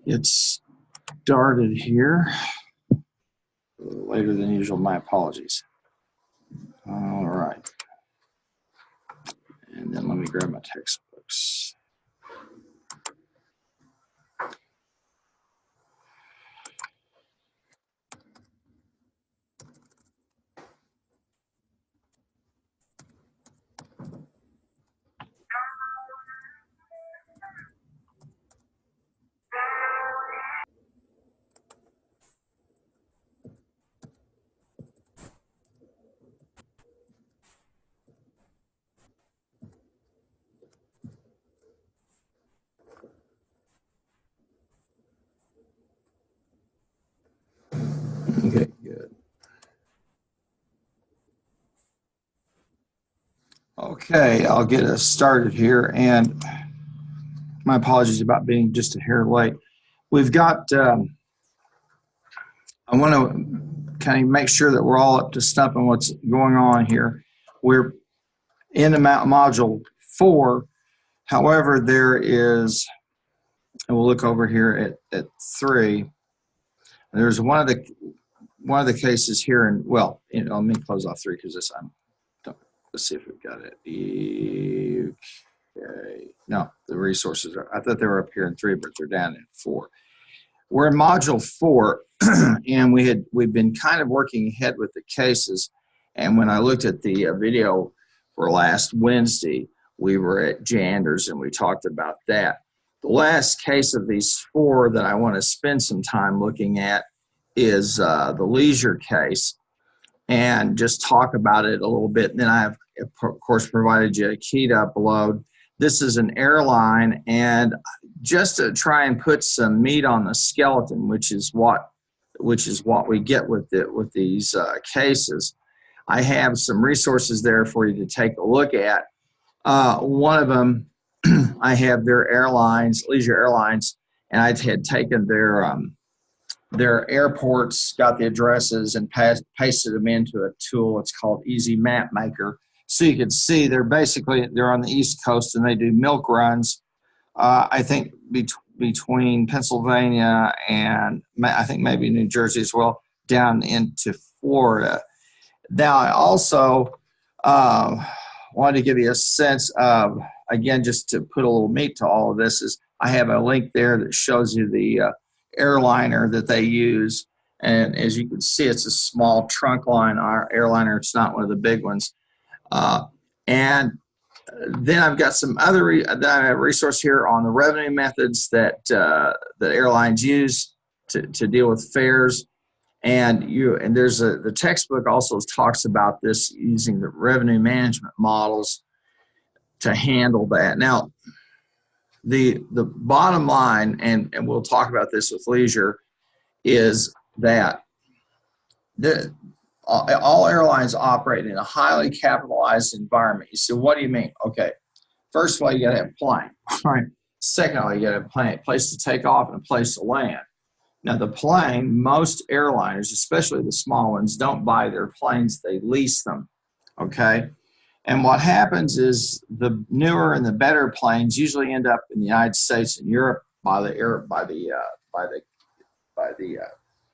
Get started here. A little later than usual, my apologies. All right. And then let me grab my textbooks. Okay, good. Okay, I'll get us started here, and my apologies about being just a hair late. We've got, I want to kind of make sure that we're all up to snuff on what's going on here. We're in the module 4. However, there is, and we'll look over here at 3. There's one of the cases here, and well, let me close off 3 because this let's see if we've got it. Okay, no, the resources are. I thought they were up here in 3, but they're down in 4. We're in module 4, and we've been kind of working ahead with the cases. And when I looked at the video for last Wednesday, we were at Janders and we talked about that. The last case of these 4 that I want to spend some time looking at is the leisure case, and just talk about it a little bit. And then I have, of course, provided you a key to upload. This is an airline, and just to try and put some meat on the skeleton, which is what we get with these cases. I have some resources there for you to take a look at. One of them, I have their airlines, Leisure Airlines, and I had taken their airports, got the addresses, and pasted them into a tool. It's called Easy Map Maker. So you can see they're on the East Coast, and they do milk runs, I think between Pennsylvania and I think maybe New Jersey as well, down into Florida. Now, I also wanted to give you a sense of, again, just to put a little meat to all of this, is I have a link there that shows you the airliner that they use. And as you can see, it's a small trunk line airliner. It's not one of the big ones. And then I've got some other I have a resource here on the revenue methods that airlines use to deal with fares. And there's the textbook also talks about this, using the revenue management models to handle that. Now, the bottom line, and we'll talk about this with leisure, is that all airlines operate in a highly capitalized environment. You say, what do you mean? Okay, first of all, you got to have a plane. All right. Second of all, you got to have a place to take off and a place to land. Now, the plane, most airliners, especially the small ones, don't buy their planes, they lease them. Okay. And what happens is the newer and the better planes usually end up in the United States and Europe by the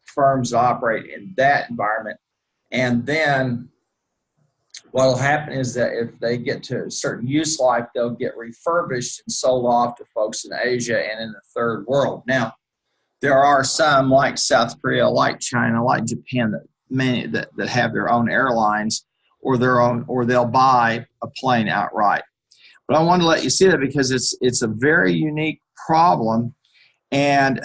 firms that operate in that environment. And then what will happen is that if they get to a certain use life, they'll get refurbished and sold off to folks in Asia and in the third world. Now, there are some like South Korea, like China, like Japan, that have their own airlines, or they'll buy a plane outright. But I wanted to let you see that because it's a very unique problem, and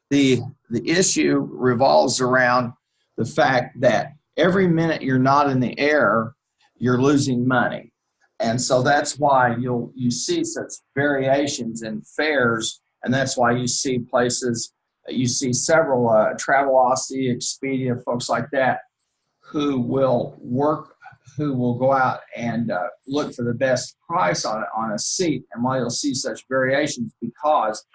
the issue revolves around the fact that every minute you're not in the air, you're losing money. And so that's why you see such variations in fares, and that's why you see places, you see several Travelocity, Expedia, folks like that, who will go out and look for the best price on a seat. And why you'll see such variations, because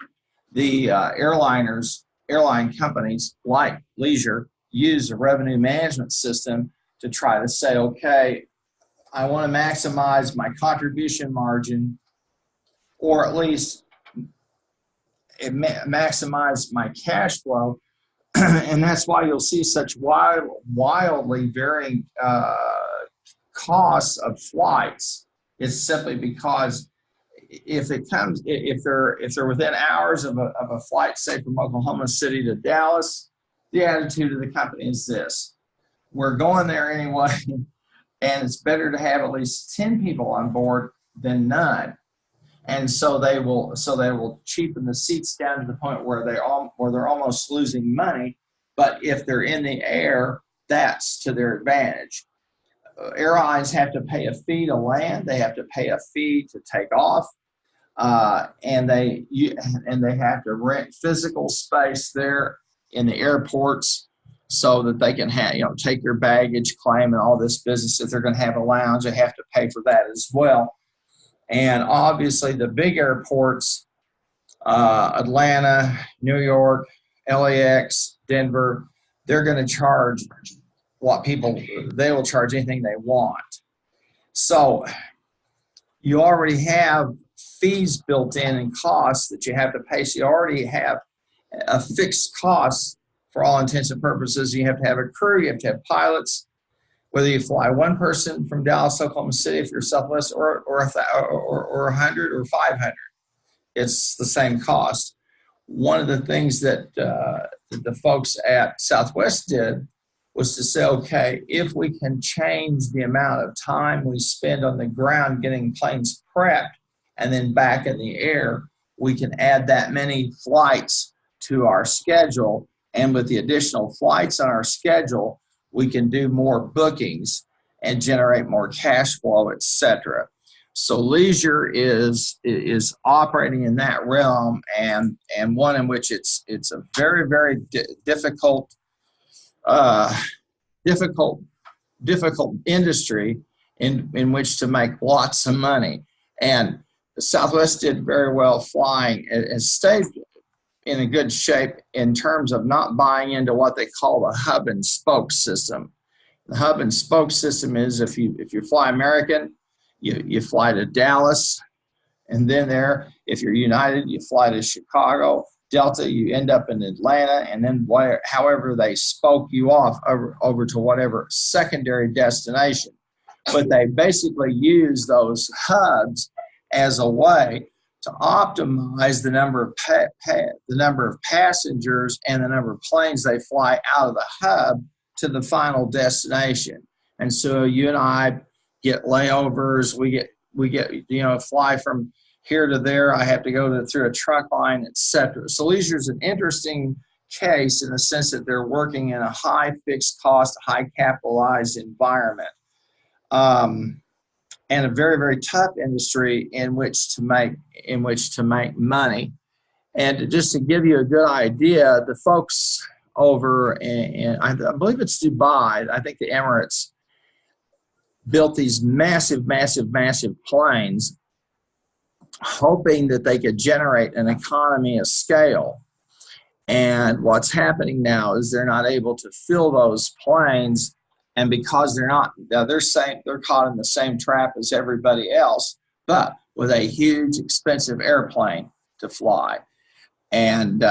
the airline companies like Leisure use a revenue management system to try to say, okay, I want to maximize my contribution margin, or at least maximize my cash flow. And that's why you'll see such wildly varying costs of flights. It's simply because if they're within hours of a flight, say from Oklahoma City to Dallas, the attitude of the company is this: we're going there anyway, and it's better to have at least 10 people on board than none. And so they will cheapen the seats down to the point where they're almost losing money. But if they're in the air, that's to their advantage. Airlines have to pay a fee to land. They have to pay a fee to take off, and they have to rent physical space there in the airports so that they can take your baggage claim and all this business. If they're going to have a lounge, they have to pay for that as well. And obviously the big airports, Atlanta, New York, LAX, Denver, they're going to charge they will charge anything they want. So you already have fees built in and costs that you have to pay. So you already have a fixed cost for all intents and purposes. You have to have a crew, you have to have pilots, whether you fly one person from Dallas, Oklahoma City, if you're Southwest, or 100 or 500, it's the same cost. One of the things that the folks at Southwest did was to say, okay, if we can change the amount of time we spend on the ground getting planes prepped and then back in the air, we can add that many flights to our schedule. And with the additional flights on our schedule, we can do more bookings and generate more cash flow, etc. So leisure is operating in that realm, and one in which it's a very, very difficult industry in which to make lots of money. And Southwest did very well flying and stayed in a good shape in terms of not buying into what they call the hub and spoke system. The hub and spoke system is if you fly American, you fly to Dallas, and then if you're United, you fly to Chicago. Delta, you end up in Atlanta, and then however they spoke you off over to whatever secondary destination. But they basically use those hubs as a way to optimize the number of passengers and the number of planes they fly out of the hub to the final destination. And so you and I get layovers. We get fly from here to there. I have to go through a truck line, etc. So leisure is an interesting case in the sense that they're working in a high fixed cost, high capitalized environment. And a very, very tough industry in which to make money. And just to give you a good idea, the folks over in I believe it's Dubai, I think the Emirates, built these massive planes, hoping that they could generate an economy of scale. And what's happening now is they're not able to fill those planes. And because they're caught in the same trap as everybody else, but with a huge, expensive airplane to fly. And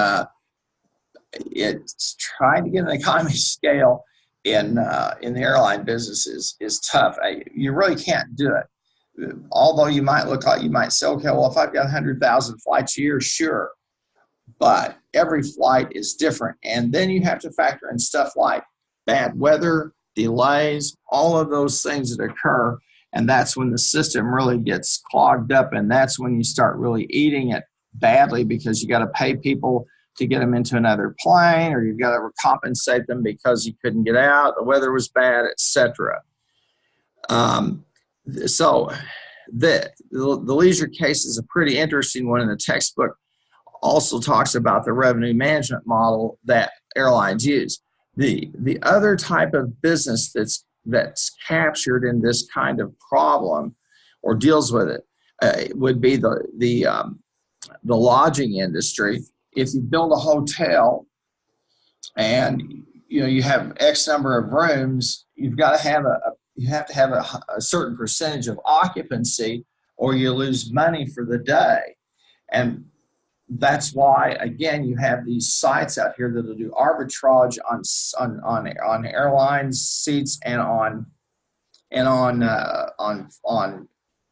it's trying to get an economy scale in the airline business is tough. You really can't do it. Although you might say, okay, well, if I've got 100,000 flights a year, sure. But every flight is different. And then you have to factor in stuff like bad weather, delays, all of those things that occur, and that's when the system really gets clogged up, and that's when you start really eating it badly because you got to pay people to get them into another plane, or you've got to compensate them because you couldn't get out, the weather was bad, etc. So the leisure case is a pretty interesting one, and the textbook also talks about the revenue management model that airlines use. The other type of business that's captured in this kind of problem or deals with it would be the lodging industry. If you build a hotel and you have X number of rooms, you have to have a certain percentage of occupancy, or you lose money for the day. And That's why, again, you have these sites out here that'll do arbitrage on airline seats and on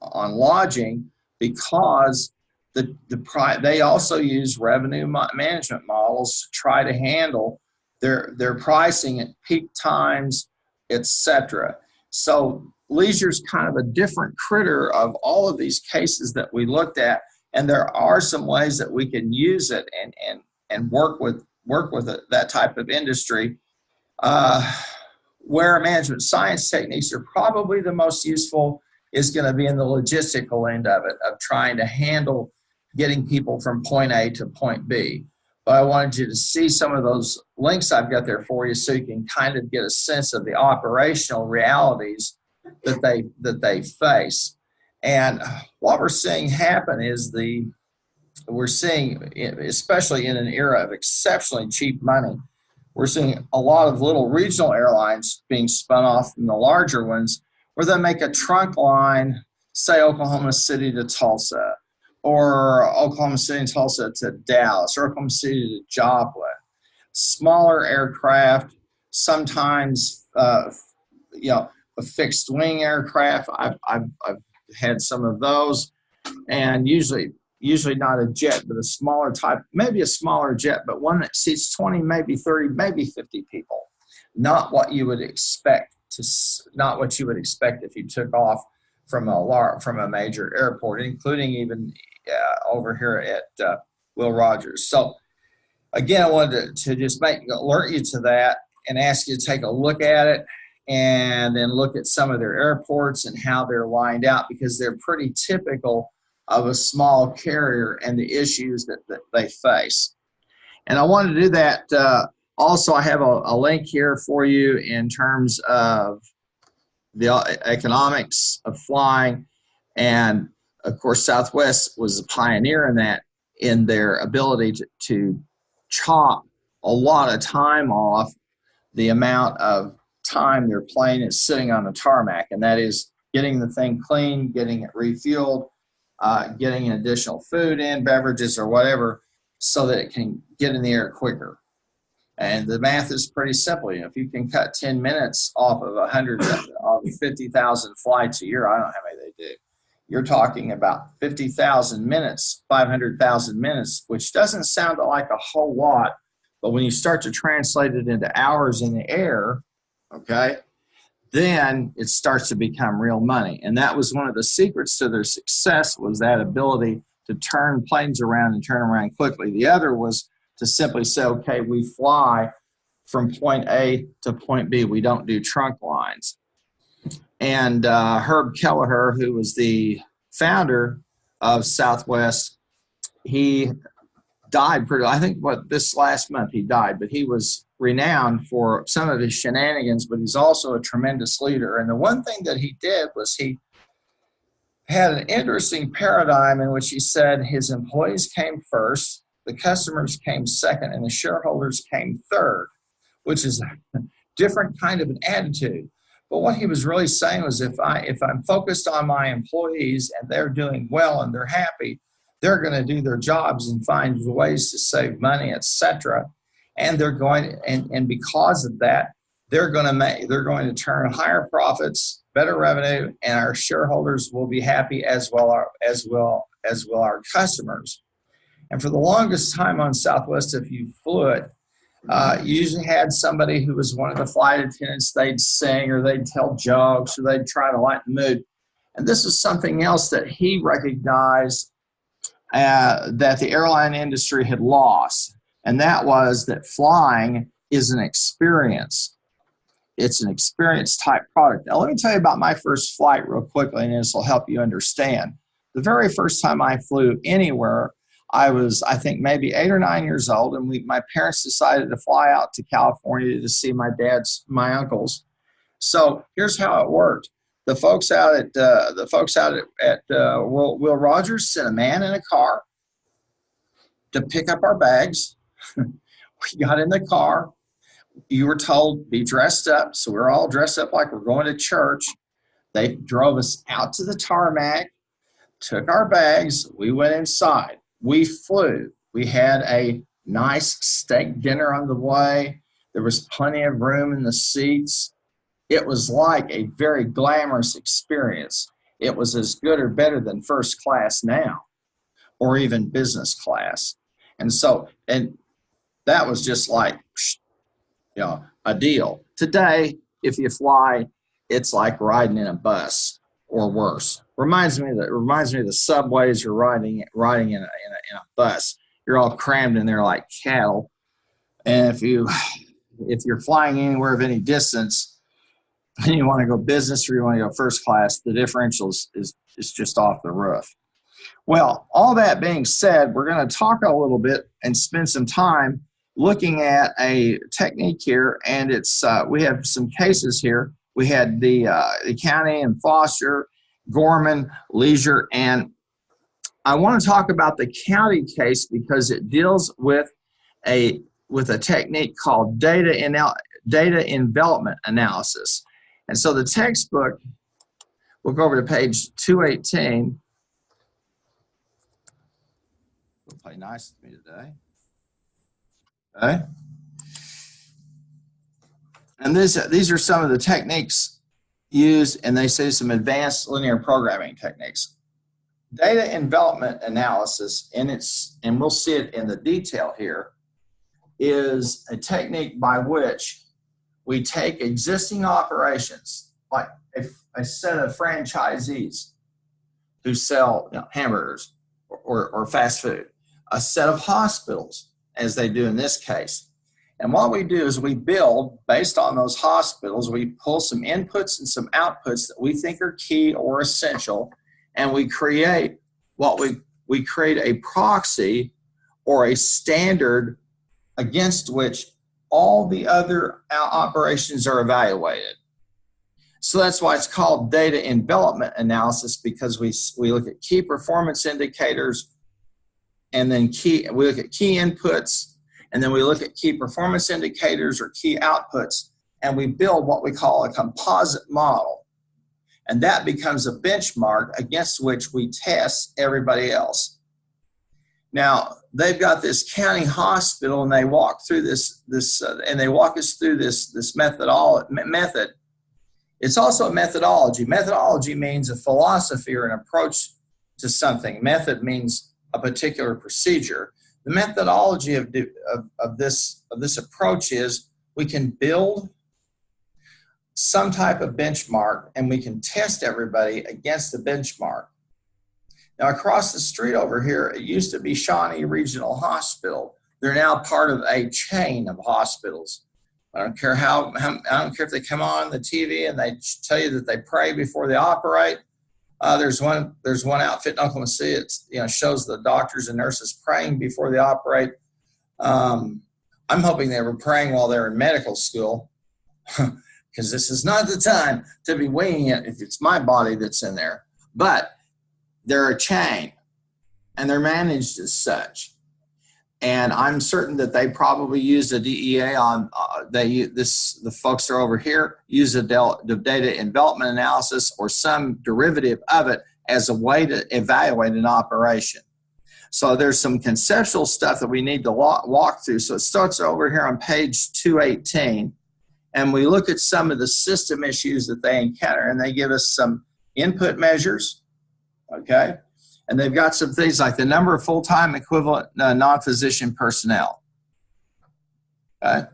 lodging, because they also use revenue management models to try to handle their pricing at peak times, etc. So leisure is kind of a different critter of all of these cases that we looked at, and there are some ways that we can use it and work with that type of industry. Where management science techniques are probably the most useful is going to be in the logistical end of it, of trying to handle getting people from point A to point B. But I wanted you to see some of those links I've got there for you so you can kind of get a sense of the operational realities that they face. And what we're seeing happen is we're seeing, especially in an era of exceptionally cheap money, we're seeing a lot of little regional airlines being spun off from the larger ones, where they make a trunk line, say Oklahoma City to Tulsa, or Oklahoma City and Tulsa to Dallas, or Oklahoma City to Joplin. Smaller aircraft, sometimes a fixed wing aircraft. I've had some of those, and usually not a jet, but a smaller type, maybe a smaller jet, but one that seats 20, maybe 30, maybe 50 people. Not what you would expect if you took off from a major airport, including even over here at Will Rogers. So again, I wanted to just alert you to that and ask you to take a look at it, and then look at some of their airports and how they're lined out, because they're pretty typical of a small carrier and the issues that they face. And I wanted to do that. Also, I have a link here for you in terms of the economics of flying. And of course, Southwest was a pioneer in that, in their ability to chop a lot of time off the amount of time their plane is sitting on the tarmac. And that is getting the thing clean, getting it refueled, getting additional food in, beverages or whatever, so that it can get in the air quicker. And the math is pretty simple. If you can cut 10 minutes off of 50,000 flights a year, I don't know how many they do. You're talking about 50,000 minutes, 500,000 minutes, which doesn't sound like a whole lot, but when you start to translate it into hours in the air, okay, then it starts to become real money. And that was one of the secrets to their success, was that ability to turn planes around and turn around quickly. The other was to simply say, okay, we fly from point A to point B. We don't do trunk lines. And Herb Kelleher, who was the founder of Southwest, he died this last month he died, but he was renowned for some of his shenanigans, but he's also a tremendous leader. And the one thing that he did was he had an interesting paradigm in which he said his employees came first, the customers came second, and the shareholders came third, which is a different kind of an attitude. But what he was really saying was, if I'm focused on my employees and they're doing well and they're happy, they're going to do their jobs and find ways to save money, etc. And they're going, and because of that, they're going to turn higher profits, better revenue, and our shareholders will be happy, as well our customers. And for the longest time on Southwest, if you flew it, you usually had somebody who was one of the flight attendants. They'd sing, or they'd tell jokes, or they'd try to lighten the mood. And this is something else that he recognized that the airline industry had lost, and that was that flying is an experience. It's an experience type product. Now, let me tell you about my first flight real quickly, and this will help you understand. The very first time I flew anywhere, I was, I think, maybe 8 or 9 years old, and my parents decided to fly out to California to see my uncles. So here's how it worked. The folks out at Will Rogers sent a man in a car to pick up our bags. We got in the car. You were told be dressed up, so we're all dressed up like we're going to church. They drove us out to the tarmac, took our bags. We went inside. We flew. We had a nice steak dinner on the way. There was plenty of room in the seats. It was like a very glamorous experience. It was as good or better than first class now, or even business class. And that was just like, a deal. Today, if you fly, it's like riding in a bus or worse. Reminds me of the subways. You're riding in a bus. You're all crammed in there like cattle. And if you're flying anywhere of any distance and you want to go business or you want to go first class, the differential is just off the roof. Well, all that being said, we're going to talk a little bit and spend some time looking at a technique here, and it's we have some cases here. We had the county and Foster, Gorman, Leisure, and I want to talk about the county case because it deals with a technique called data envelopment analysis. And so the textbook, we'll go over to page 218. Will play nice with me today. Okay. And these are some of the techniques used, and they say some advanced linear programming techniques. Data envelopment analysis, and we'll see it in the detail here, is a technique by which we take existing operations, like a set of franchisees who sell hamburgers or fast food, a set of hospitals, as they do in this case. And what we do is we build, based on those hospitals, we pull some inputs and some outputs that we think are key or essential, and we create we create a proxy or a standard against which all the other operations are evaluated. So that's why it's called data envelopment analysis, because we look at key performance indicators, and then we look at key inputs, and then we look at key performance indicators or key outputs, and we build what we call a composite model. And that becomes a benchmark against which we test everybody else. Now, they've got this county hospital, and they walk through and they walk us through this method. It's also a methodology. Methodology means a philosophy or an approach to something. Method means a particular procedure. The methodology of this approach is we can build some type of benchmark and we can test everybody against the benchmark. Now, across the street over here, it used to be Shawnee Regional Hospital. They're now part of a chain of hospitals. I don't care I don't care if they come on the TV and they tell you that they pray before they operate. There's one outfit in Oklahoma City. It shows the doctors and nurses praying before they operate. I'm hoping they were praying while they're in medical school, because this is not the time to be winging it if it's my body that's in there. But they're a chain, and they're managed as such. And I'm certain that they probably use a DEA on the folks that are over here use the data envelopment analysis or some derivative of it as a way to evaluate an operation. So there's some conceptual stuff that we need to walk through. So it starts over here on page 218, and we look at some of the system issues that they encounter, and they give us some input measures, okay? And they've got some things like the number of full-time equivalent non-physician personnel. Okay?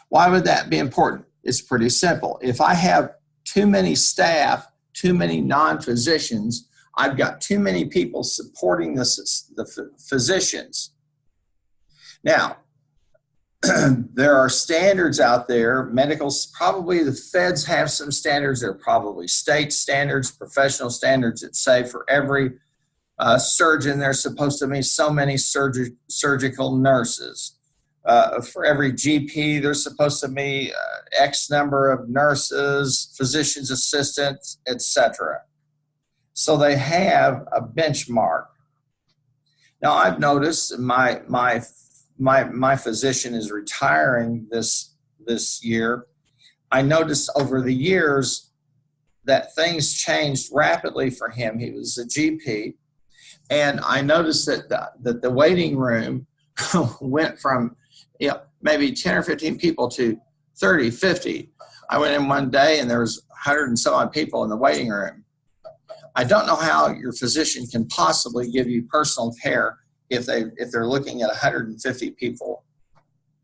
Why would that be important? It's pretty simple. If I have too many staff, too many non-physicians, I've got too many people supporting the physicians. Now, there are standards out there. Probably the feds have some standards. There are probably state standards, professional standards that say for every surgeon, there's supposed to be so many surgical nurses. For every GP, there's supposed to be X number of nurses, physician's assistants, etc. So they have a benchmark. Now, I've noticed my physician is retiring this year. I noticed over the years that things changed rapidly for him. He was a GP. And I noticed that the waiting room went from maybe 10 or 15 people to 30, 50. I went in one day and there was 100 and so on people in the waiting room. I don't know how your physician can possibly give you personal care if they're looking at 150 people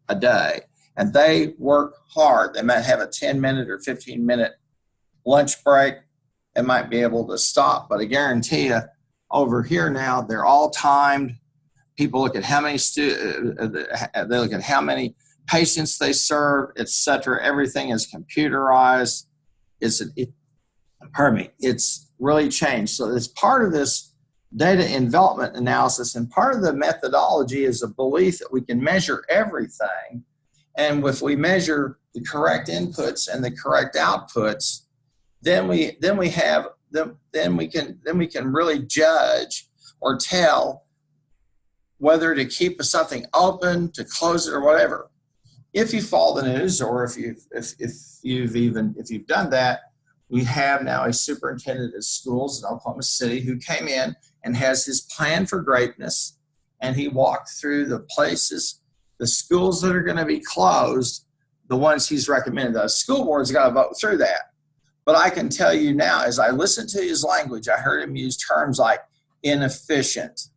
a day. And they work hard. They might have a 10-minute or 15-minute lunch break. They might be able to stop, but I guarantee you, over here now, they're all timed. People look at how many they look at how many patients they serve, etc. Everything is computerized. It's really changed. So it's part of this data development analysis, and part of the methodology is a belief that we can measure everything, and if we measure the correct inputs and the correct outputs, then we can really judge or tell whether to keep something open, to close it, or whatever. If you follow the news, or if you've done that, we have now a superintendent of schools in Oklahoma City who came in and has his plan for greatness, and he walked through the places, the schools that are going to be closed, the ones he's recommended. The school board's got to vote through that. But I can tell you now, as I listened to his language, I heard him use terms like inefficient.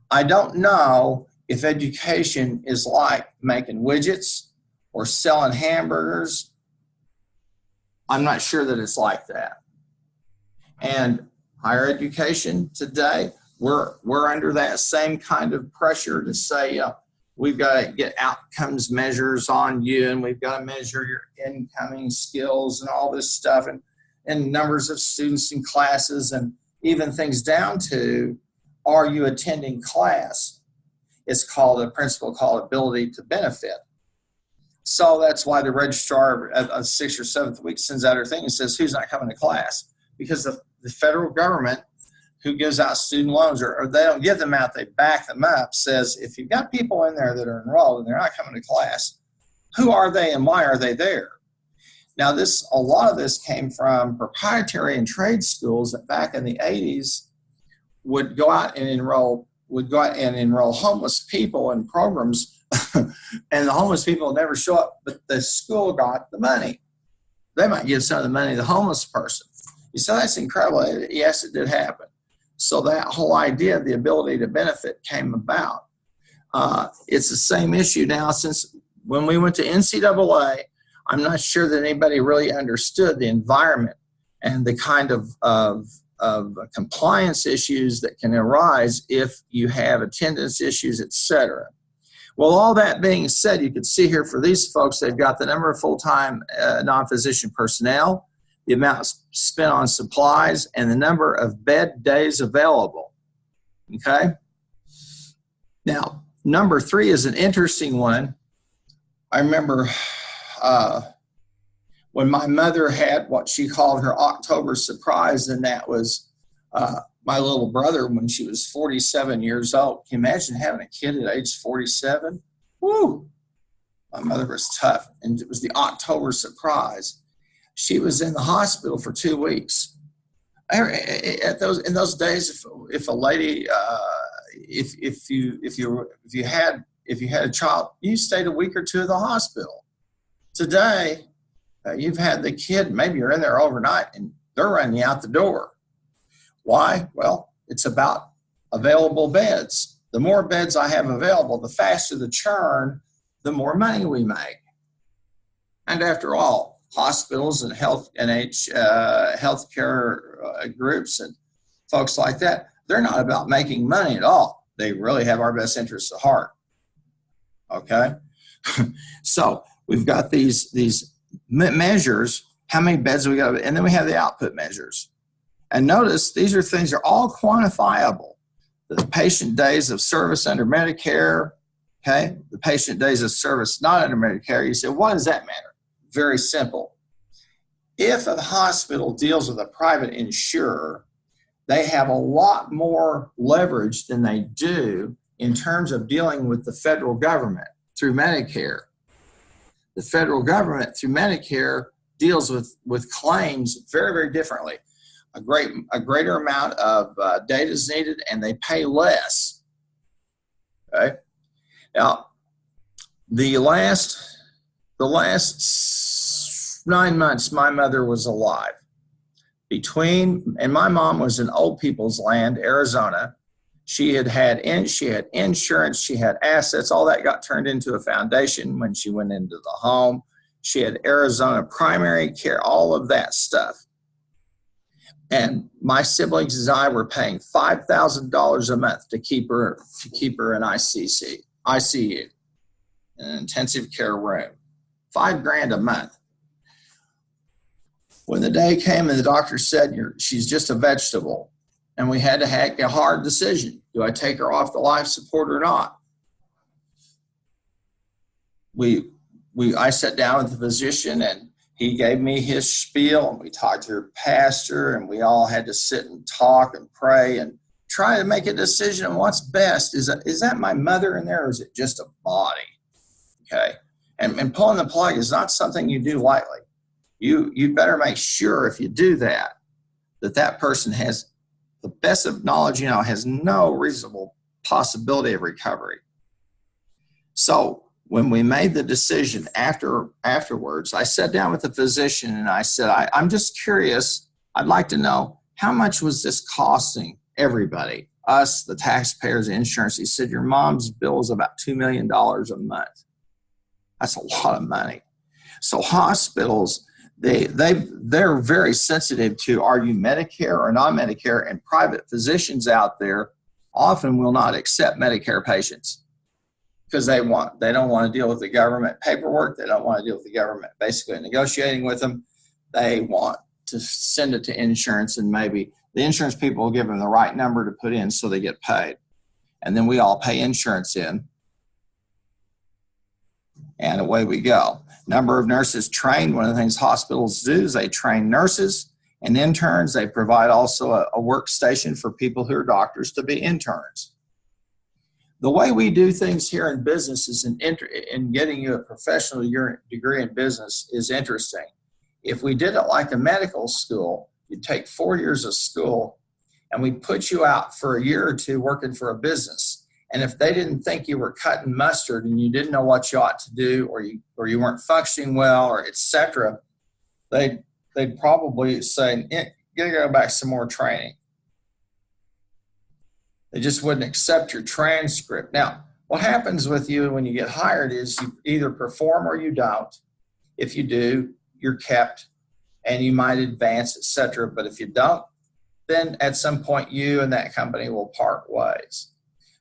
I don't know if education is like making widgets or selling hamburgers. I'm not sure that it's like that. And higher education today, we're under that same kind of pressure to say, we've got to get outcomes measures on you, and we've got to measure your incoming skills and all this stuff, and numbers of students in classes, and even things down to, are you attending class? It's called, a principle called ability to benefit. So that's why the registrar at the 6th or 7th week sends out her thing and says, who's not coming to class? Because the federal government, who gives out student loans, or they don't give them out, they back them up, says, if you've got people in there that are enrolled and they're not coming to class, who are they and why are they there? Now, a lot of this came from proprietary and trade schools that back in the 80s would go out and enroll homeless people in programs, and the homeless people never show up, but the school got the money. They might give some of the money to the homeless person. You say, that's incredible. Yes, it did happen. So that whole idea of the ability to benefit came about. It's the same issue now. Since when we went to NCAA, I'm not sure that anybody really understood the environment and the kind of compliance issues that can arise if you have attendance issues, etc. Well, all that being said, you can see here for these folks, they've got the number of full-time non-physician personnel, the amount spent on supplies, and the number of bed days available. Okay? Now, number 3 is an interesting one. I remember when my mother had what she called her October surprise, and that was my little brother when she was 47 years old. Can you imagine having a kid at age 47? Woo! My mother was tough, and it was the October surprise. She was in the hospital for 2 weeks. In those days, if a lady, if you had a child, you stayed a week or 2 at the hospital. Today, you've had the kid, maybe you're in there overnight, and they're running you out the door. Why? Well, it's about available beds. The more beds I have available, the faster the churn, the more money we make. And after all, hospitals and healthcare groups and folks like that, they're not about making money at all. They really have our best interests at heart. Okay? So we've got these measures, how many beds we got, and then we have the output measures. And notice these are things that are all quantifiable. The patient days of service under Medicare, okay? The patient days of service not under Medicare. You say, what does that matter? Very simple. If a hospital deals with a private insurer, they have a lot more leverage than they do in terms of dealing with the federal government through Medicare. The federal government through Medicare deals with claims very, very differently. a greater amount of data is needed, and they pay less. Okay. Now, the last 9 months, my mother was alive. And my mom was in old people's land, Arizona. She had insurance, she had assets, all that got turned into a foundation when she went into the home. She had Arizona primary care, all of that stuff. And my siblings and I were paying $5,000 a month to keep her in ICU, an intensive care room. $5,000 a month. When the day came and the doctor said she's just a vegetable, and we had to make a hard decision: do I take her off the life support or not? I sat down with the physician, and he gave me his spiel, and we talked to her pastor, and we all had to sit and talk and pray and try to make a decision on what's best. Is that my mother in there, or is it just a body? Okay. And pulling the plug is not something you do lightly. You better make sure, if you do that person has the best of knowledge, has no reasonable possibility of recovery. So when we made the decision afterwards, I sat down with the physician and I said, I'm just curious. I'd like to know, how much was this costing everybody, us, the taxpayers, insurance? He said, your mom's bill is about $2 million a month. That's a lot of money. So hospitals, they're very sensitive to, are you Medicare or not Medicare? And private physicians out there often will not accept Medicare patients because they don't want to deal with the government paperwork. They don't want to deal with the government basically negotiating with them. They want to send it to insurance, and maybe the insurance people will give them the right number to put in so they get paid. And then we all pay insurance in, and away we go. Number of nurses trained. One of the things hospitals do is they train nurses and interns. They provide also a workstation for people who are doctors to be interns. The way we do things here in business is in getting you a professional degree in business is interesting. If we did it like a medical school, you'd take 4 years of school and we'd put you out for a year or two working for a business. And if they didn't think you were cutting mustard and you didn't know what you ought to do, or you weren't functioning well, or et cetera, they'd probably say, you gotta go back some more training. They just wouldn't accept your transcript. Now, what happens with you when you get hired is you either perform or you don't. If you do, you're kept and you might advance, et cetera. But if you don't, then at some point you and that company will part ways.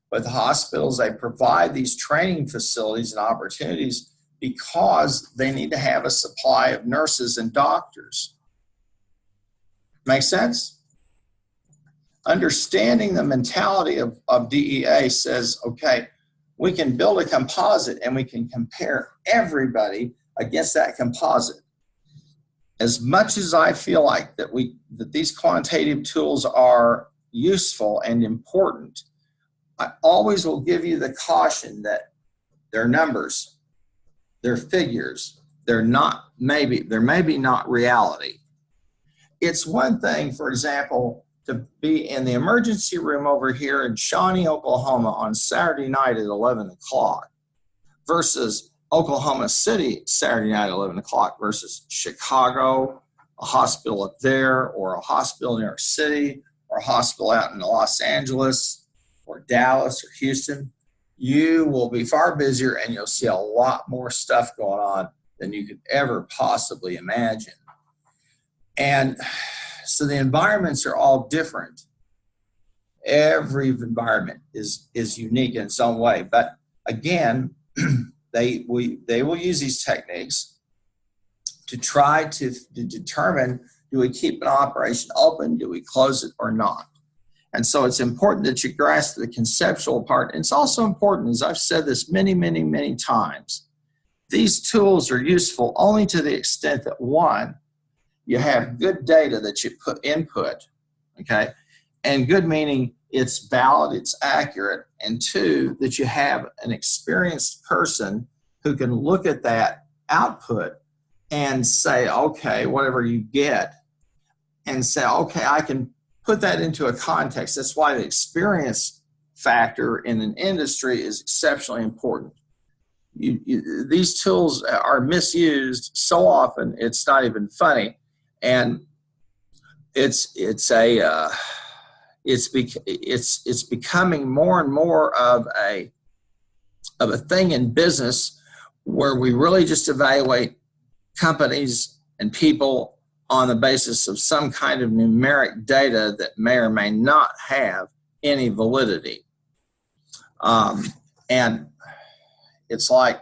But the hospitals, they provide these training facilities and opportunities because they need to have a supply of nurses and doctors. Make sense? Understanding the mentality of DEA says, okay, we can build a composite and we can compare everybody against that composite. As much as I feel like that these quantitative tools are useful and important, I always will give you the caution that they're numbers, they're figures, they're maybe not reality. It's one thing, for example, to be in the emergency room over here in Shawnee, Oklahoma on Saturday night at 11 o'clock versus Oklahoma City Saturday night at 11 o'clock versus Chicago, a hospital up there, or a hospital in New York City, or a hospital out in Los Angeles, or Dallas or Houston. You will be far busier and you'll see a lot more stuff going on than you could ever possibly imagine. And so the environments are all different. Every environment is unique in its own way. But again, they will use these techniques to try to determine, do we keep an operation open, do we close it or not? And so it's important that you grasp the conceptual part. And it's also important, as I've said this many, many, many times, these tools are useful only to the extent that, one, you have good data that you input, okay? And good meaning it's valid, it's accurate. And two, that you have an experienced person who can look at that output and say, okay, whatever you get, and say, okay, I can put that into a context. That's why the experience factor in an industry is exceptionally important. These tools are misused so often it's not even funny, and it's becoming more and more of a thing in business where we really just evaluate companies and people on the basis of some kind of numeric data that may or may not have any validity. And it's like,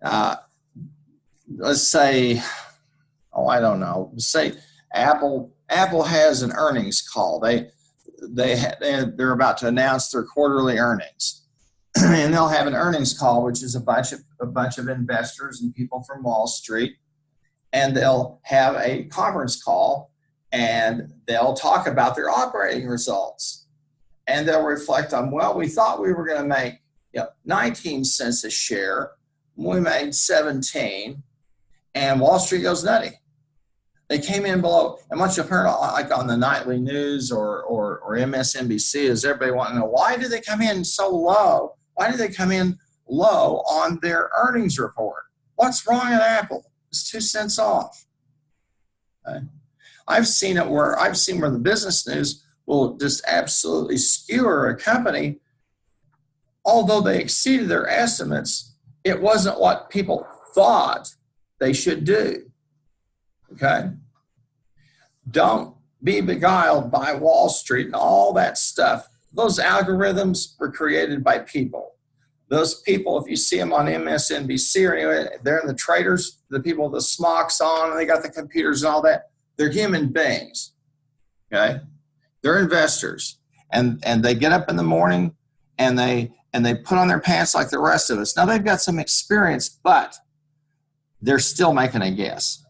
let's say, I don't know, say Apple has an earnings call. They're about to announce their quarterly earnings. And they'll have an earnings call, which is a bunch of investors and people from Wall Street, and they'll have a conference call, and they'll talk about their operating results, and they'll reflect on, well, we thought we were going to make 19 cents a share, we made 17, and Wall Street goes nutty. They came in below, and once you've heard like on the nightly news or MSNBC, is everybody wanting to know, why do they come in so low? Why do they come in low on their earnings report? What's wrong at Apple? It's 2 cents off. Okay. I've seen where the business news will just absolutely skewer a company. Although they exceeded their estimates, it wasn't what people thought they should do. Okay? Don't be beguiled by Wall Street and all that stuff. Those algorithms were created by people. Those people, if you see them on MSNBC or anyway, they're the traders, the people with the smocks on, and they got the computers and all that. They're human beings. Okay? They're investors. And they get up in the morning and they put on their pants like the rest of us. Now, they've got some experience, but they're still making a guess.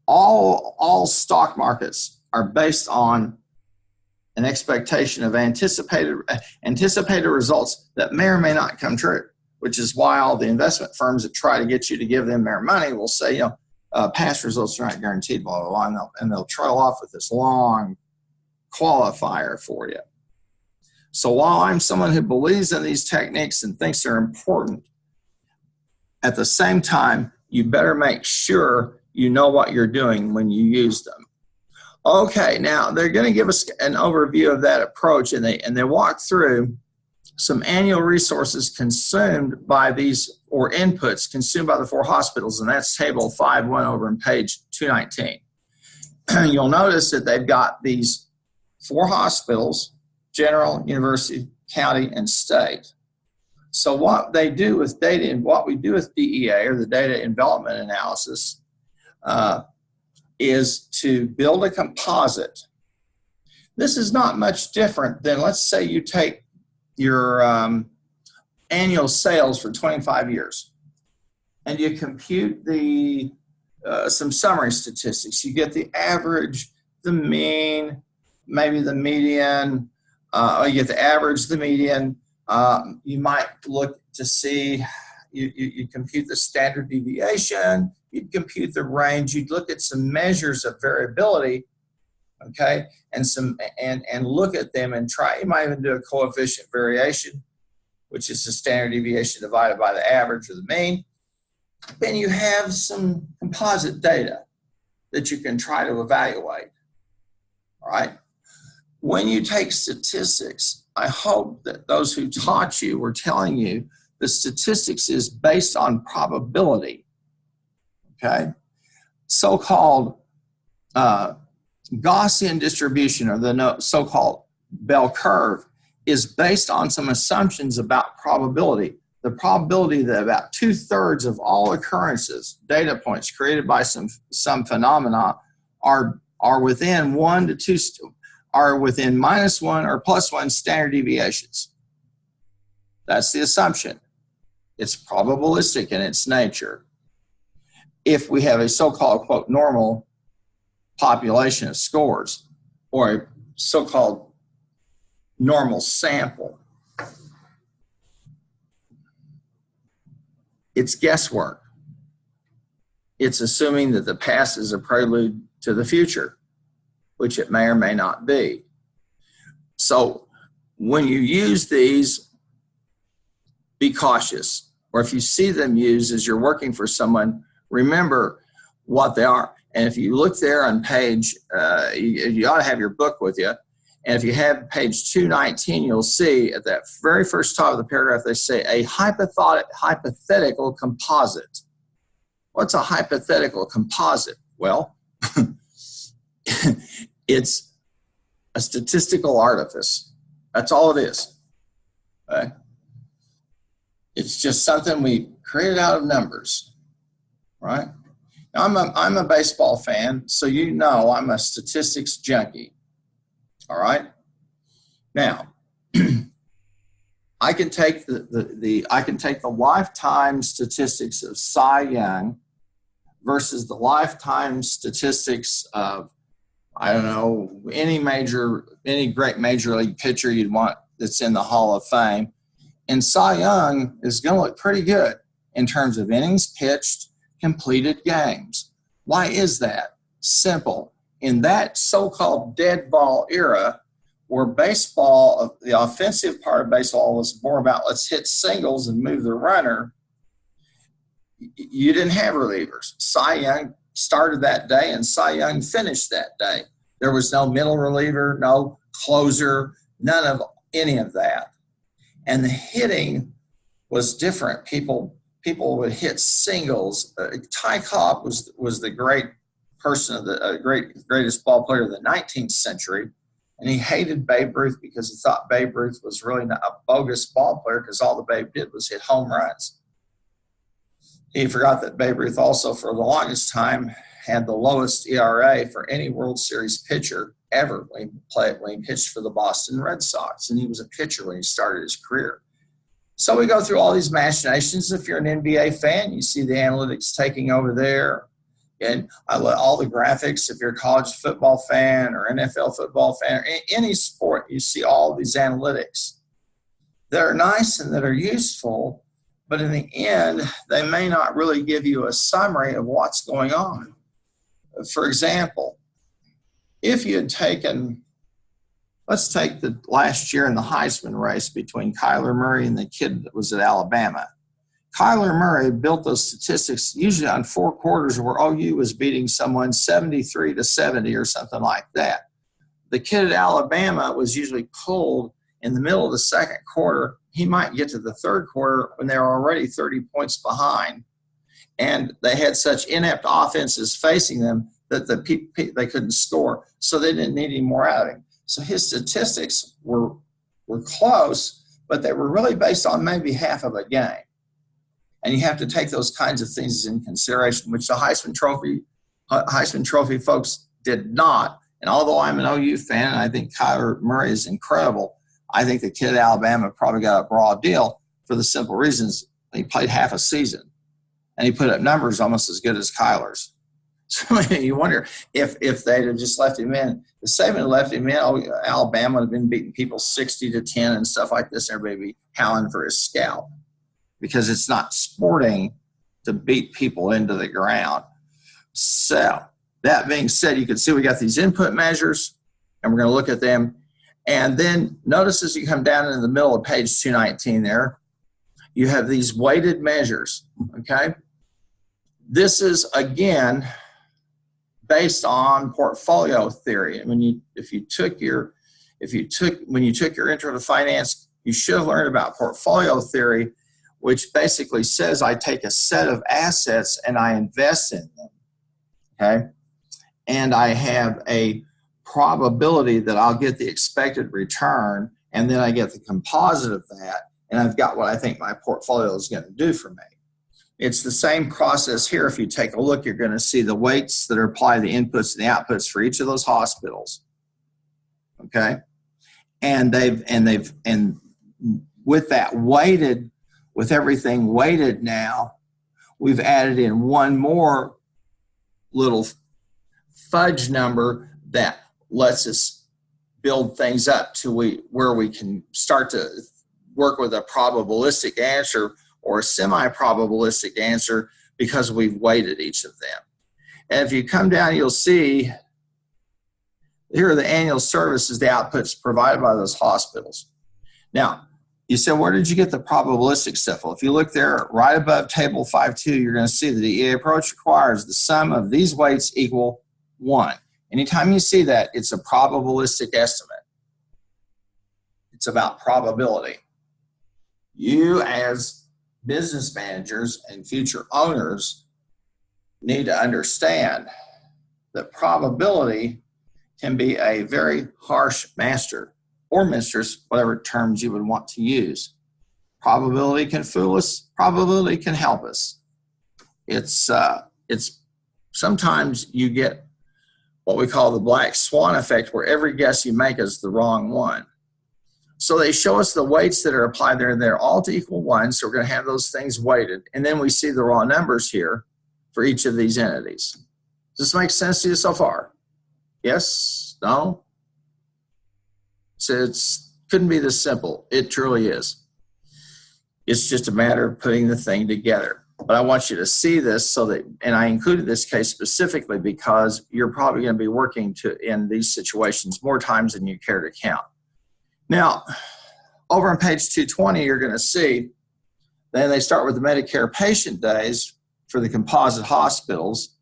All stock markets are based on an expectation of anticipated results that may or may not come true, which is why all the investment firms that try to get you to give them their money will say, past results are not guaranteed, blah, blah, blah, and they'll trail off with this long qualifier for you. So while I'm someone who believes in these techniques and thinks they're important, at the same time, you better make sure you know what you're doing when you use them. Okay, now they're going to give us an overview of that approach, and they walk through some annual resources consumed by these, or inputs consumed by the 4 hospitals, and that's table 5.1 over in page 219. You'll notice that they've got these 4 hospitals: general, university, county, and state. So what they do with data, and what we do with DEA, or the data development analysis, is to build a composite. This is not much different than, let's say you take your annual sales for 25 years and you compute some summary statistics. You get the average, the mean, maybe the median, you get the average, the median. You might look to see, you compute the standard deviation, you'd compute the range, you'd look at some measures of variability, okay, and look at them and try. You might even do a coefficient variation, which is the standard deviation divided by the average or the mean. Then you have some composite data that you can try to evaluate. All right. When you take statistics, I hope that those who taught you were telling you the statistics is based on probability. Okay, so-called Gaussian distribution, or the so-called bell curve, is based on some assumptions about probability. The probability that about 2/3 of all occurrences, data points created by some phenomena, are within -1 or +1 standard deviations. That's the assumption. It's probabilistic in its nature. If we have a so-called, quote, normal population of scores, or a so-called normal sample, it's guesswork. It's assuming that the past is a prelude to the future. which it may or may not be. So when you use these, be cautious. Or if you see them used as you're working for someone, remember what they are. And if you look there on page, you ought to have your book with you. And if you have page 219, you'll see at that very first top of the paragraph, they say a hypothetical composite. What's a hypothetical composite? Well, it's a statistical artifice. That's all it is. Okay? It's just something we created out of numbers, right? Now, I'm a baseball fan, so you know I'm a statistics junkie. All right. Now, I can take the lifetime statistics of Cy Young versus the lifetime statistics of, I don't know, any great major league pitcher you'd want that's in the Hall of Fame. And Cy Young is going to look pretty good in terms of innings pitched, completed games. Why is that? Simple. In that so-called dead ball era, where baseball, the offensive part of baseball was more about let's hit singles and move the runner, you didn't have relievers. Cy Young started that day and Cy Young finished that day. There was no middle reliever, no closer, none of any of that. And the hitting was different. People would hit singles. Ty Cobb was the great person of the greatest ball player of the 19th century, and he hated Babe Ruth because he thought Babe Ruth was really not a bogus ball player because all the Babe did was hit home runs. He forgot that Babe Ruth also, for the longest time, had the lowest ERA for any World Series pitcher ever when he pitched for the Boston Red Sox, and he was a pitcher when he started his career. So we go through all these machinations. If you're an NBA fan, you see the analytics taking over there. And all the graphics, if you're a college football fan or NFL football fan, or any sport, you see all these analytics that are nice and that are useful, but in the end, they may not really give you a summary of what's going on. For example, if you had taken, let's take the last year in the Heisman race between Kyler Murray and the kid that was at Alabama. Kyler Murray built those statistics usually on 4 quarters where OU was beating someone 73-70 or something like that. The kid at Alabama was usually pulled in the middle of the second quarter. He might get to the third quarter when they were already 30 points behind. And they had such inept offenses facing them that they couldn't score, so they didn't need any more out of him. So his statistics were close, but they were really based on maybe half of a game. And you have to take those kinds of things in consideration, which the Heisman Trophy folks did not. And although I'm an OU fan, and I think Kyler Murray is incredible, I think the kid at Alabama probably got a broad deal for the simple reasons he played half a season. And he put up numbers almost as good as Kyler's. So you wonder if they'd have just left him in. If Saban had left him in, Alabama would have been beating people 60-10 and stuff like this. Everybody would be howling for his scalp, because it's not sporting to beat people into the ground. So that being said, you can see we got these input measures, and we're going to look at them. And then notice as you come down into the middle of page 219 there, you have these weighted measures, okay? This is, again, based on portfolio theory. And when you took your intro to finance, you should have learned about portfolio theory, which basically says I take a set of assets and I invest in them, okay? And I have a probability that I'll get the expected return, and then I get the composite of that, and I've got what I think my portfolio is going to do for me. It's the same process here. If you take a look, you're going to see the weights that are applied, the inputs and the outputs for each of those hospitals, okay? And with that weighted, with everything weighted now, we've added in one more little fudge number that lets us build things up to where we can start to work with a probabilistic answer or a semi-probabilistic answer because we've weighted each of them. And if you come down, you'll see Here are the annual services, the outputs provided by those hospitals. Now, you said, where did you get the probabilistic stuff? Well, if you look there right above table 5.2, you're going to see that the approach requires the sum of these weights equal 1. Anytime you see that, it's a probabilistic estimate. It's about probability. You as business managers and future owners need to understand that probability can be a very harsh master or mistress, whatever terms you would want to use. Probability can fool us. Probability can help us. It's sometimes you get what we call the black swan effect, where every guess you make is the wrong one. So they show us the weights that are applied there, and they're all to equal 1. So we're going to have those things weighted. And then we see the raw numbers here for each of these entities. Does this make sense to you so far? Yes? No? So it couldn't be this simple. It truly is. It's just a matter of putting the thing together. But I want you to see this so that, and I included this case specifically because you're probably going to be working in these situations more times than you care to count. Now, over on page 220, you're going to see, then they start with the Medicare patient days for the composite hospitals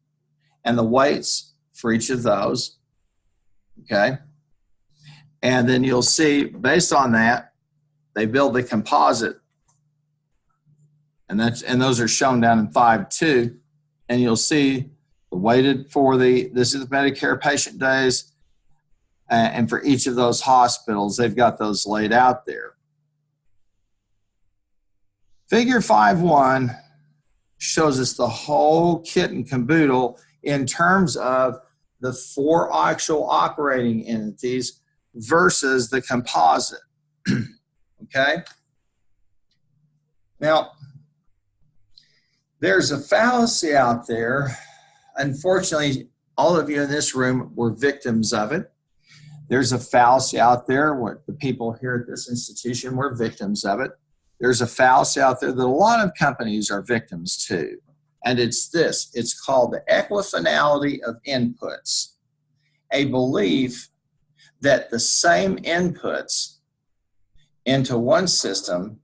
and the weights for each of those, okay? And then you'll see, based on that, they build the composite, and those are shown down in 5.2, and you'll see the weighted for this is the Medicare patient days, and for each of those hospitals, they've got those laid out there. Figure 5.1 shows us the whole kit and caboodle in terms of the 4 actual operating entities versus the composite. Okay? Now, there's a fallacy out there. Unfortunately, all of you in this room were victims of it. There's a fallacy out there where the people here at this institution were victims of it. There's a fallacy out there that a lot of companies are victims to. And it's this. It's called the equifinality of inputs. A belief that the same inputs into one system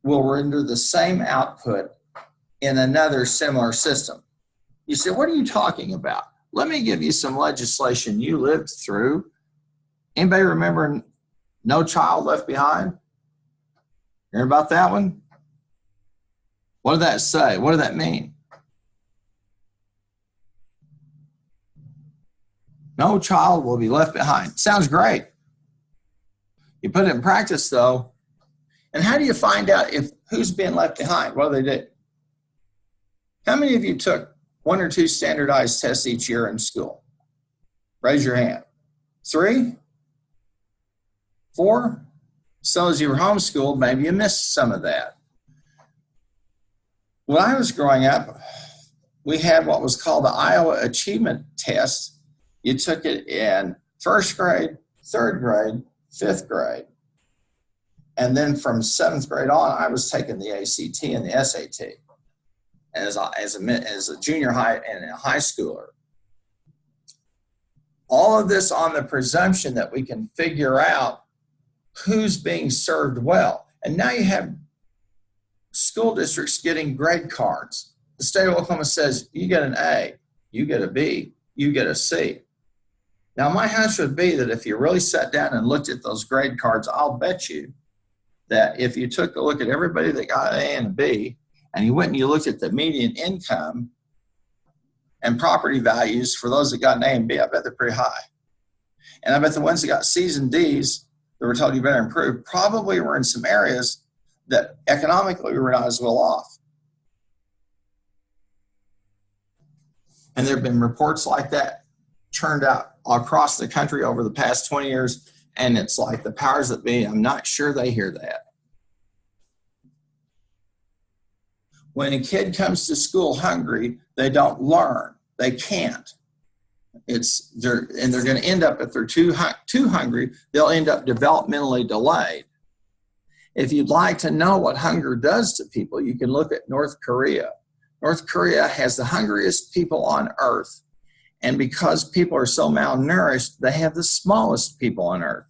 will render the same output in another similar system. You say, what are you talking about? Let me give you some legislation you lived through. Anybody remember No Child Left Behind? Hear about that one? What did that say? What did that mean? No child will be left behind. Sounds great. You put it in practice, though, and how do you find out if who's being left behind? What do they do? How many of you took 1 or 2 standardized tests each year in school? Raise your hand. 3? 4? So as you were homeschooled, maybe you missed some of that. When I was growing up, we had what was called the Iowa Achievement Test. You took it in 1st grade, 3rd grade, 5th grade. And then from 7th grade on, I was taking the ACT and the SAT as a junior high and a high schooler. All of this on the presumption that we can figure out who's being served well. And now you have school districts getting grade cards. The state of Oklahoma says you get an A, you get a B, you get a C. Now my hunch would be that if you really sat down and looked at those grade cards, I'll bet you that if you took a look at everybody that got an A and a B, and you went and you looked at the median income and property values for those that got an A and B, I bet they're pretty high. And I bet the ones that got C's and D's that were told you better improve probably were in some areas that economically we were not as well off. And there have been reports like that churned out across the country over the past 20 years, and it's like the powers that be, I'm not sure they hear that. When a kid comes to school hungry, they don't learn. They can't. They're going to end up, if they're too hungry, they'll end up developmentally delayed. If you'd like to know what hunger does to people, you can look at North Korea. North Korea has the hungriest people on earth, And because people are so malnourished, they have the smallest people on Earth.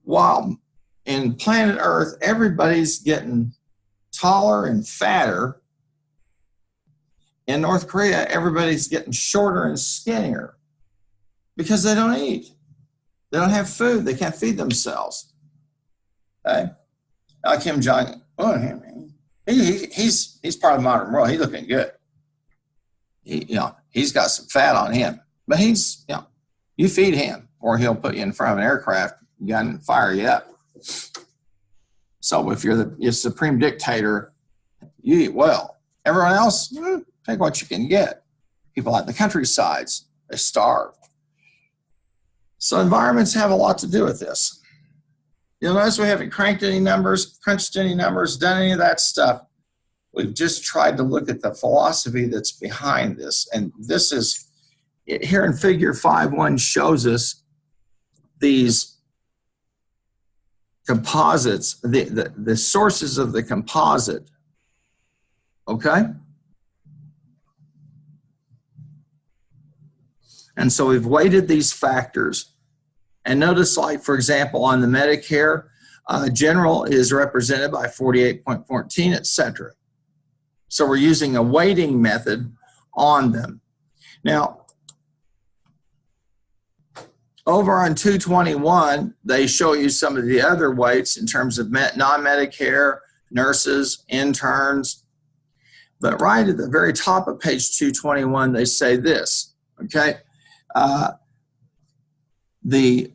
While in planet Earth, everybody's getting taller and fatter. In North Korea, everybody's getting shorter and skinnier because they don't eat. They don't have food. They can't feed themselves. Okay? Kim Jong-un, he's part of the modern world. He's looking good. He's got some fat on him, but you feed him or he'll put you in front of an aircraft gun and fire you up. So if you're the supreme dictator, you eat well. Everyone else, take what you can get. People out in the countrysides, they starve. So environments have a lot to do with this. You'll notice we haven't crunched any numbers, done any of that stuff. We've just tried to look at the philosophy that's behind this. And this is, here in figure 5.1 shows us these composites, the sources of the composite, okay? And so we've weighted these factors. And notice, like, for example, on the Medicare, general is represented by 48.14, et cetera. So we're using a weighting method on them. Now, over on 221, they show you some of the other weights in terms of non-Medicare, nurses, interns. But right at the very top of page 221, they say this, okay? The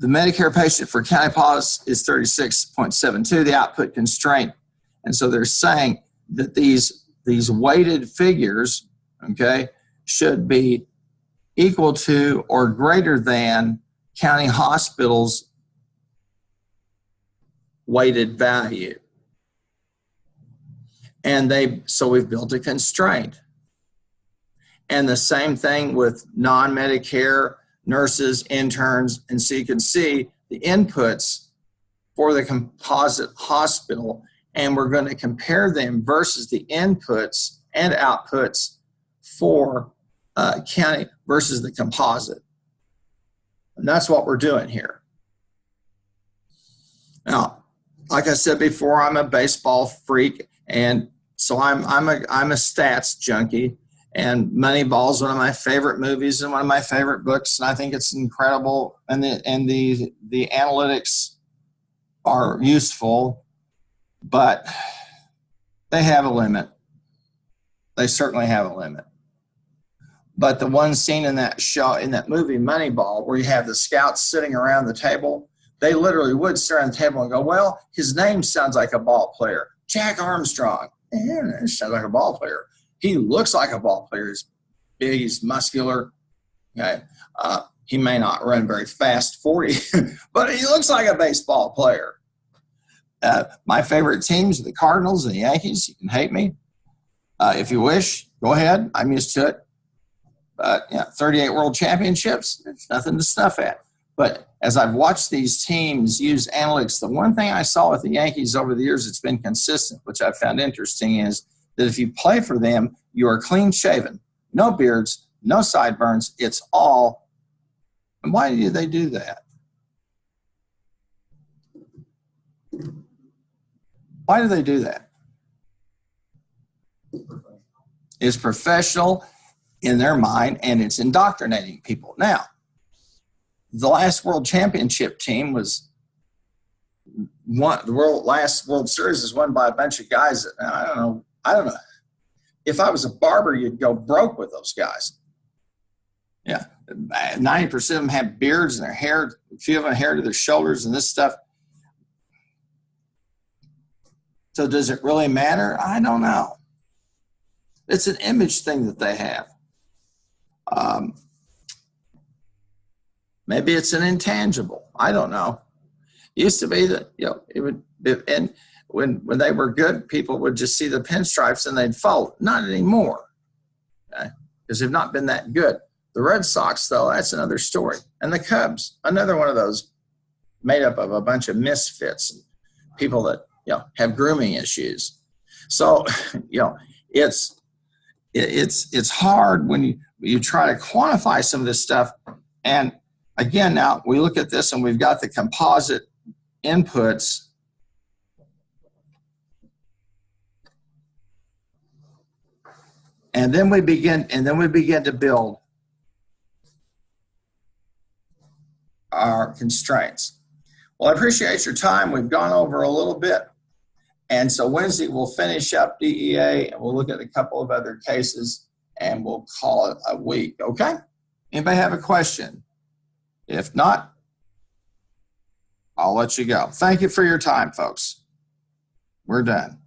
Medicare patient for county pause is 36.72, the output constraint. And so they're saying that these weighted figures, okay, should be equal to or greater than county hospitals' weighted value. And so we've built a constraint. And the same thing with non-Medicare, nurses, interns, and so you can see the inputs for the composite hospital, and we're going to compare them versus the inputs and outputs for county versus the composite. And that's what we're doing here. Now, like I said before, I'm a baseball freak, and so I'm a stats junkie. And Moneyball is one of my favorite movies and one of my favorite books, and I think it's incredible. And the analytics are useful, but they have a limit. They certainly have a limit. But the one scene in that show, in that movie Moneyball, where you have the scouts sitting around the table, they literally would sit around the table and go, well, his name sounds like a ball player. Jack Armstrong. Yeah, it sounds like a ball player. He looks like a ball player. He's big, he's muscular. Okay. He may not run very fast 40, but he looks like a baseball player. My favorite teams are the Cardinals and the Yankees. You can hate me if you wish. Go ahead. I'm used to it. But 38 world championships, it's nothing to snuff at. But as I've watched these teams use analytics, the one thing I saw with the Yankees over the years that's been consistent, which I found interesting, is that if you play for them, you are clean shaven, no beards, no sideburns. It's all. And why do they do that? Why do they do that? It's professional in their mind, and it's indoctrinating people. Now, the last World Championship team was last World Series is won by a bunch of guys that, I don't know. If I was a barber, you'd go broke with those guys. Yeah, 90% of them have beards and their hair, a few of them hair to their shoulders and this stuff. So does it really matter? I don't know. It's an image thing that they have. Maybe it's an intangible. I don't know. It used to be that, it would, and when they were good, people would just see the pinstripes and they'd follow. Not anymore, okay? Because they've not been that good. The Red Sox, though, that's another story. And the Cubs, another one of those made up of a bunch of misfits and people that, have grooming issues. So, it's hard when you try to quantify some of this stuff. And again, now we look at this and we've got the composite inputs. And then we begin to build our constraints. Well, I appreciate your time. We've gone over a little bit. And so Wednesday we'll finish up DEA and we'll look at a couple of other cases and we'll call it a week, okay? Anybody have a question? If not, I'll let you go. Thank you for your time, folks. We're done.